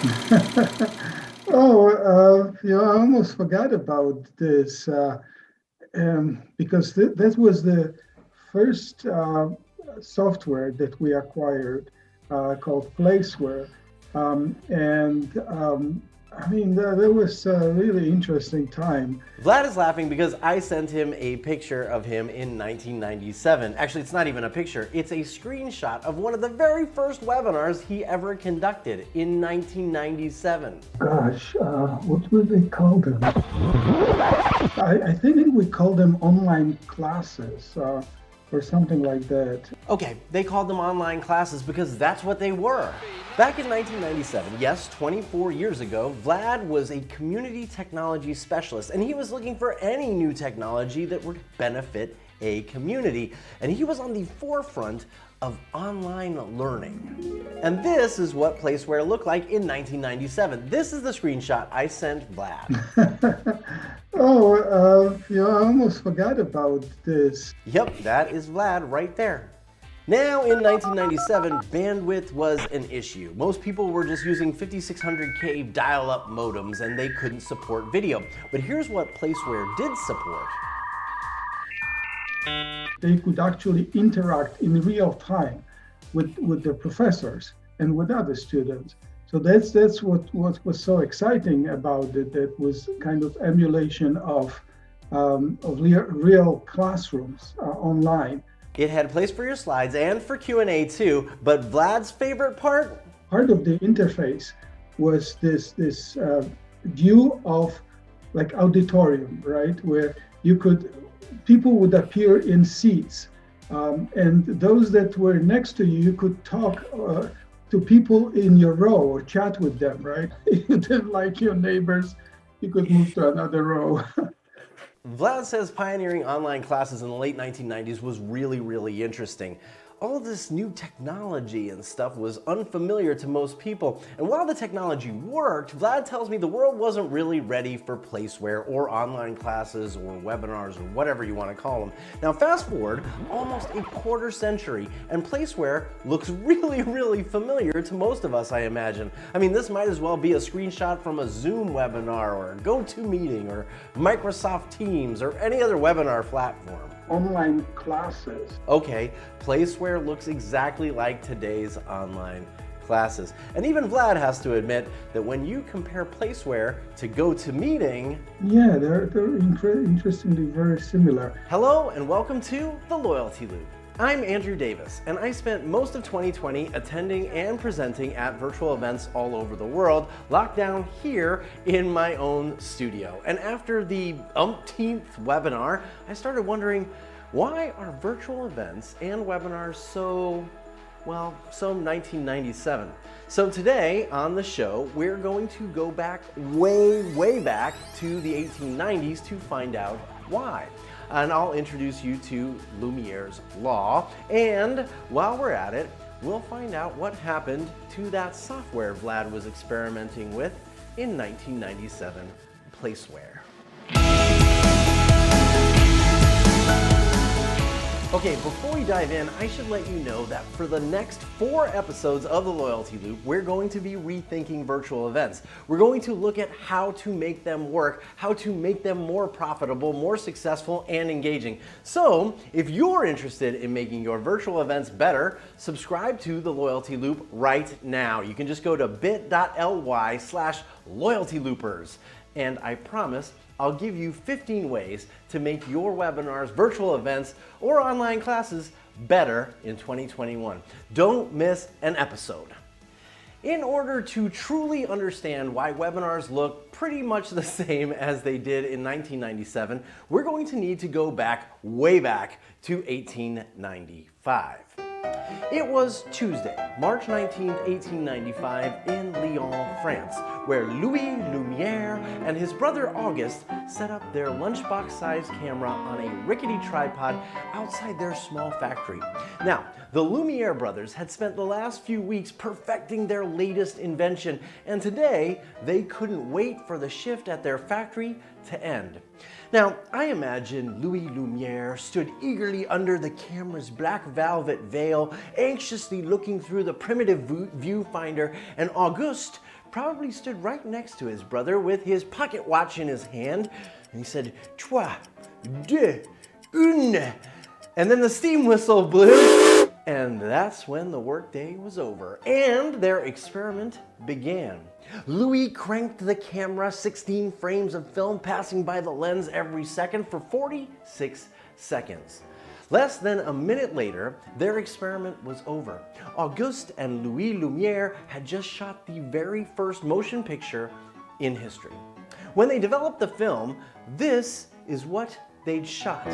I almost forgot about this because that was the first software that we acquired called Placeware. That was a really interesting time. Vlad is laughing because I sent him a picture of him in 1997. Actually, it's not even a picture, it's a screenshot of one of the very first webinars he ever conducted in 1997. Gosh, what would they call them? I think we call them online classes or something like that. Okay, they called them online classes because that's what they were. Back in 1997, yes, 24 years ago, Vlad was a community technology specialist and he was looking for any new technology that would benefit a community. And he was on the forefront of online learning. And this is what Placeware looked like in 1997. This is the screenshot I sent Vlad. I almost forgot about this. Yep, that is Vlad right there. Now, in 1997, bandwidth was an issue. Most people were just using 5600K dial-up modems and they couldn't support video. But here's what Placeware did support. They could actually interact in real time with the professors and with other students. So that's what was so exciting about it. That was kind of emulation of real classrooms online. It had a place for your slides and for Q&A too, but Vlad's favorite part? Part of the interface was this view of like auditorium, right? Where people would appear in seats. And those that were next to you could talk to people in your row or chat with them, right? You didn't like your neighbors, you could move to another row. Vlad says pioneering online classes in the late 1990s was really, really interesting. All of this new technology and stuff was unfamiliar to most people. And while the technology worked, Vlad tells me the world wasn't really ready for Placeware or online classes or webinars or whatever you want to call them. Now fast forward almost a quarter century and Placeware looks really, really familiar to most of us, I imagine. I mean, this might as well be a screenshot from a Zoom webinar or a GoToMeeting or Microsoft Teams or any other webinar platform. Online classes. Okay, Placeware looks exactly like today's online classes. And even Vlad has to admit that when you compare Placeware to GoToMeeting, yeah, they're interestingly very similar. Hello and welcome to The Loyalty Loop. I'm Andrew Davis, and I spent most of 2020 attending and presenting at virtual events all over the world, locked down here in my own studio. And after the umpteenth webinar, I started wondering, why are virtual events and webinars so 1997? So today on the show, we're going to go back way back to the 1890s to find out why. And I'll introduce you to Lumiere's law. And while we're at it, we'll find out what happened to that software Vlad was experimenting with in 1997, Placeware. Okay, before we dive in, I should let you know that for the next 4 episodes of the Loyalty Loop, we're going to be rethinking virtual events. We're going to look at how to make them work, how to make them more profitable, more successful, and engaging. So, if you're interested in making your virtual events better, subscribe to the Loyalty Loop right now. You can just go to bit.ly/loyaltyloopers. And I promise I'll give you 15 ways to make your webinars, virtual events, or online classes better in 2021. Don't miss an episode. In order to truly understand why webinars look pretty much the same as they did in 1997, we're going to need to go way back to 1895. It was Tuesday, March 19th, 1895 in Lyon, France, where Louis Lumiere and his brother Auguste set up their lunchbox-sized camera on a rickety tripod outside their small factory. Now, the Lumiere brothers had spent the last few weeks perfecting their latest invention, and today they couldn't wait for the shift at their factory to end. Now, I imagine Louis Lumiere stood eagerly under the camera's black velvet veil, anxiously looking through the primitive viewfinder, and Auguste probably stood right next to his brother with his pocket watch in his hand, and he said, 3, 2, 1. And then the steam whistle blew, and that's when the workday was over and their experiment began. Louis cranked the camera, 16 frames of film passing by the lens every second for 46 seconds. Less than a minute later, their experiment was over. Auguste and Louis Lumiere had just shot the very first motion picture in history. When they developed the film, this is what they'd shot.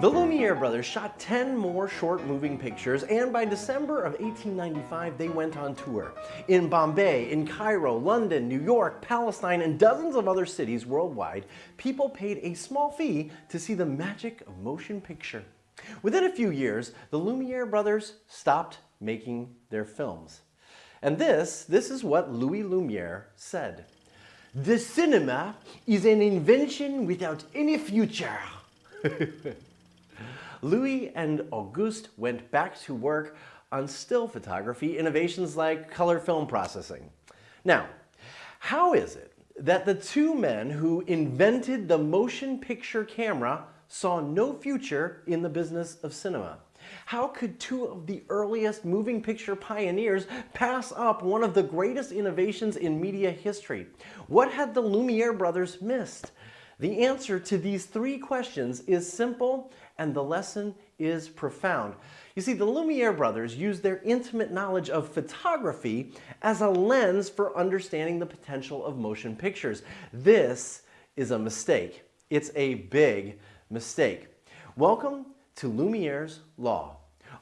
The Lumiere brothers shot 10 more short moving pictures, and by December of 1895, they went on tour. In Bombay, in Cairo, London, New York, Palestine, and dozens of other cities worldwide, people paid a small fee to see the magic of motion picture. Within a few years, the Lumiere brothers stopped making their films. And this is what Louis Lumiere said. "The cinema is an invention without any future." Louis and Auguste went back to work on still photography innovations like color film processing. Now, how is it that the two men who invented the motion picture camera saw no future in the business of cinema? How could two of the earliest moving picture pioneers pass up one of the greatest innovations in media history? What had the Lumiere brothers missed? The answer to these three questions is simple, and the lesson is profound. You see, the Lumiere brothers used their intimate knowledge of photography as a lens for understanding the potential of motion pictures. This is a mistake. It's a big mistake. Welcome to Lumiere's Law.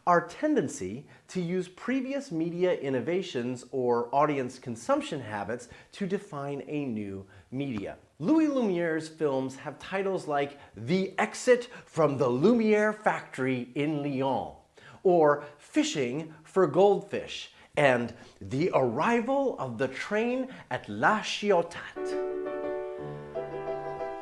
Our tendency to use previous media innovations or audience consumption habits to define a new media. Louis Lumiere's films have titles like The Exit from the Lumiere Factory in Lyon, or Fishing for Goldfish, and The Arrival of the Train at La Ciotat.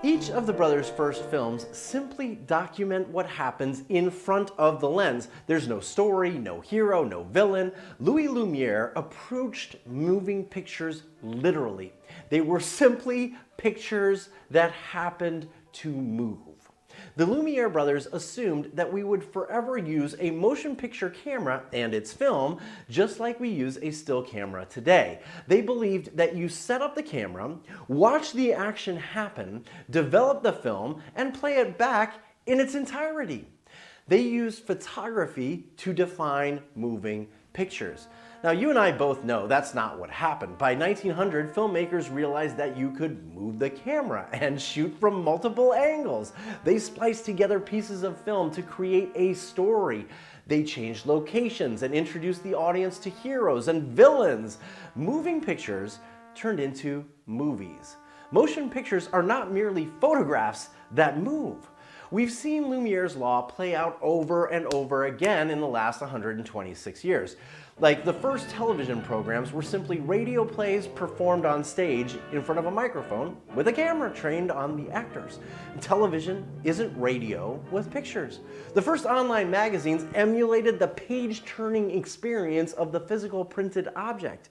Each of the brothers' first films simply document what happens in front of the lens. There's no story, no hero, no villain. Louis Lumiere approached moving pictures literally. They were simply pictures that happened to move. The Lumiere brothers assumed that we would forever use a motion picture camera and its film just like we use a still camera today. They believed that you set up the camera, watch the action happen, develop the film, and play it back in its entirety. They used photography to define moving pictures. Now, you and I both know that's not what happened. By 1900, filmmakers realized that you could move the camera and shoot from multiple angles. They spliced together pieces of film to create a story. They changed locations and introduced the audience to heroes and villains. Moving pictures turned into movies. Motion pictures are not merely photographs that move. We've seen Lumiere's Law play out over and over again in the last 126 years. Like, the first television programs were simply radio plays performed on stage in front of a microphone with a camera trained on the actors. Television isn't radio with pictures. The first online magazines emulated the page-turning experience of the physical printed object.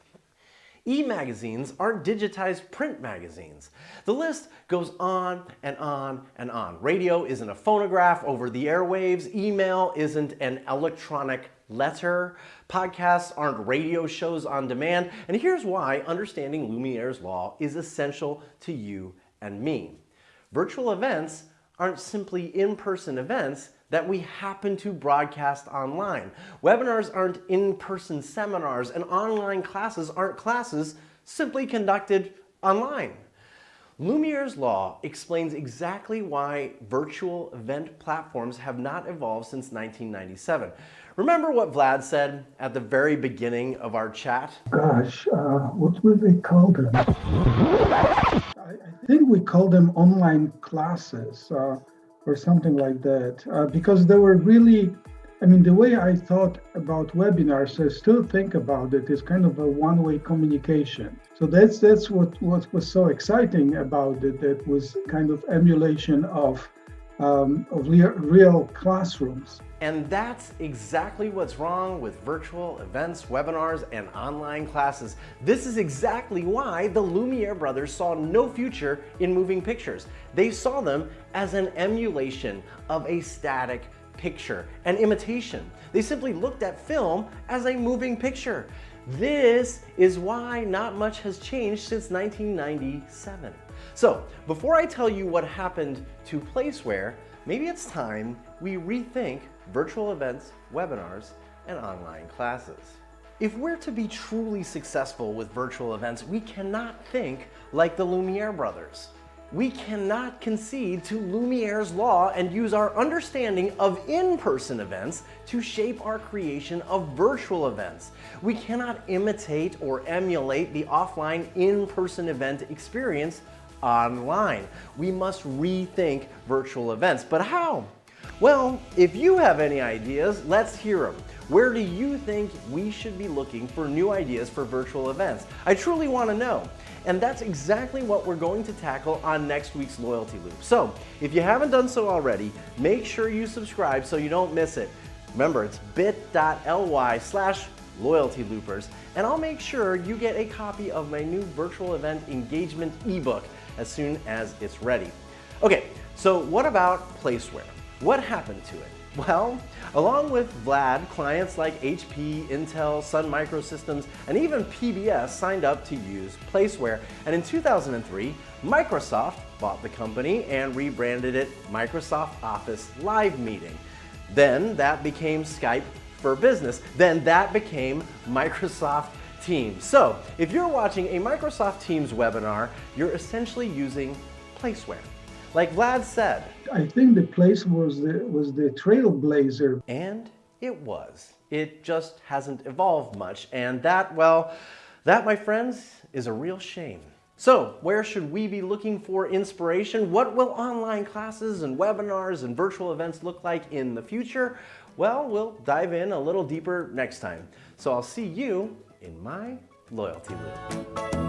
E-magazines aren't digitized print magazines. The list goes on and on and on. Radio isn't a phonograph over the airwaves. Email isn't an electronic letter. Podcasts aren't radio shows on demand. And here's why understanding Lumiere's Law is essential to you and me. Virtual events aren't simply in-person events that we happen to broadcast online. Webinars aren't in-person seminars, and online classes aren't classes simply conducted online. Lumiere's Law explains exactly why virtual event platforms have not evolved since 1997. Remember what Vlad said at the very beginning of our chat? Gosh, what would they call them? I think we call them online classes or something like that, because they were really, I mean, the way I thought about webinars, I still think about it, is kind of a one-way communication. So that's what was so exciting about it. That was kind of emulation of real classrooms. And that's exactly what's wrong with virtual events, webinars, and online classes. This is exactly why the Lumiere brothers saw no future in moving pictures. They saw them as an emulation of a static picture, an imitation. They simply looked at film as a moving picture. This is why not much has changed since 1997. So, before I tell you what happened to Placeware, maybe it's time we rethink virtual events, webinars, and online classes. If we're to be truly successful with virtual events, we cannot think like the Lumiere brothers. We cannot concede to Lumiere's law and use our understanding of in-person events to shape our creation of virtual events. We cannot imitate or emulate the offline in-person event experience online. We must rethink virtual events. But how? Well, if you have any ideas, let's hear them. Where do you think we should be looking for new ideas for virtual events? I truly want to know. And that's exactly what we're going to tackle on next week's Loyalty Loop. So, if you haven't done so already, make sure you subscribe so you don't miss it. Remember, it's bit.ly/loyaltyloopers, and I'll make sure you get a copy of my new virtual event engagement ebook as soon as it's ready. Okay, so what about Placeware? What happened to it? Well, along with Vlad, clients like HP, Intel, Sun Microsystems, and even PBS signed up to use Placeware. And in 2003, Microsoft bought the company and rebranded it Microsoft Office Live Meeting. Then that became Skype for Business. Then that became Microsoft Teams. So if you're watching a Microsoft Teams webinar, you're essentially using Placeware. Like Vlad said, I think the place was the trailblazer. And it was. It just hasn't evolved much. And that, well, that, my friends, is a real shame. So, where should we be looking for inspiration? What will online classes and webinars and virtual events look like in the future? Well, we'll dive in a little deeper next time. So I'll see you in my Loyalty Loop.